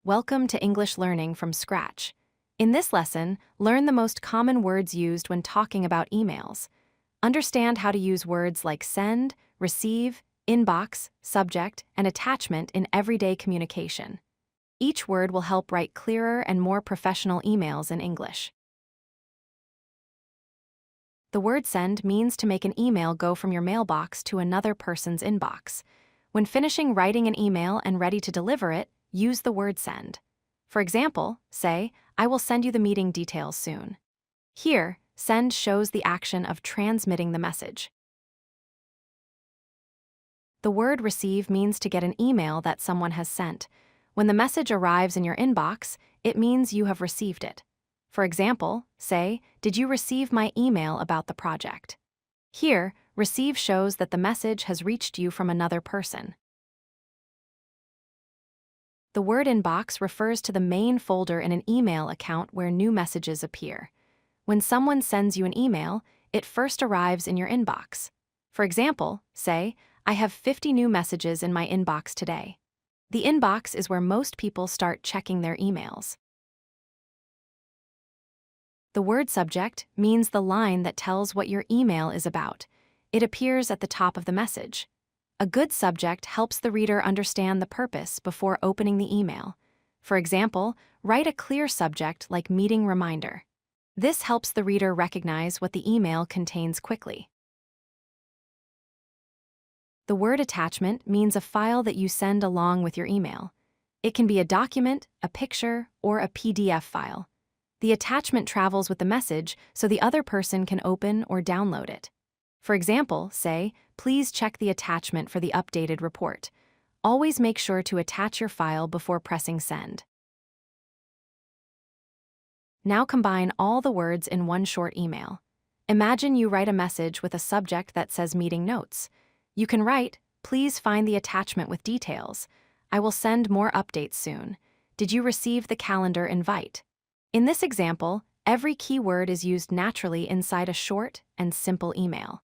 Welcome to English Learning from Scratch. In this lesson, learn the most common words used when talking about emails. Understand how to use words like send, receive, inbox, subject, and attachment in everyday communication. Each word will help write clearer and more professional emails in English. The word send means to make an email go from your mailbox to another person's inbox. When finishing writing an email and ready to deliver it, use the word send. For example, say, "I will send you the meeting details soon." Here, send shows the action of transmitting the message. The word receive means to get an email that someone has sent. When the message arrives in your inbox, it means you have received it. For example, say, "Did you receive my email about the project?" Here, receive shows that the message has reached you from another person. The word inbox refers to the main folder in an email account where new messages appear. When someone sends you an email, it first arrives in your inbox. For example, say, "I have 50 new messages in my inbox today." The inbox is where most people start checking their emails. The word subject means the line that tells what your email is about. It appears at the top of the message. A good subject helps the reader understand the purpose before opening the email. For example, write a clear subject like meeting reminder. This helps the reader recognize what the email contains quickly. The word attachment means a file that you send along with your email. It can be a document, a picture, or a PDF file. The attachment travels with the message so the other person can open or download it. For example, say, "Please check the attachment for the updated report." Always make sure to attach your file before pressing send. Now combine all the words in one short email. Imagine you write a message with a subject that says meeting notes. You can write, "Please find the attachment with details. I will send more updates soon. Did you receive the calendar invite?" In this example, every keyword is used naturally inside a short and simple email.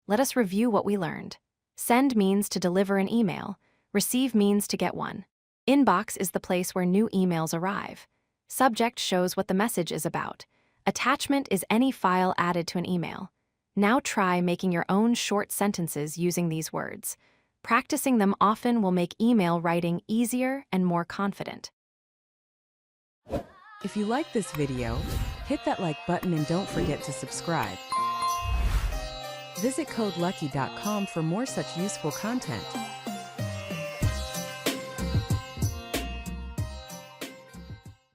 Let us review what we learned. Send means to deliver an email. Receive means to get one. Inbox is the place where new emails arrive. Subject shows what the message is about. Attachment is any file added to an email. Now try making your own short sentences using these words. Practicing them often will make email writing easier and more confident. If you like this video, hit that like button and don't forget to subscribe. Visit codelucky.com for more such useful content.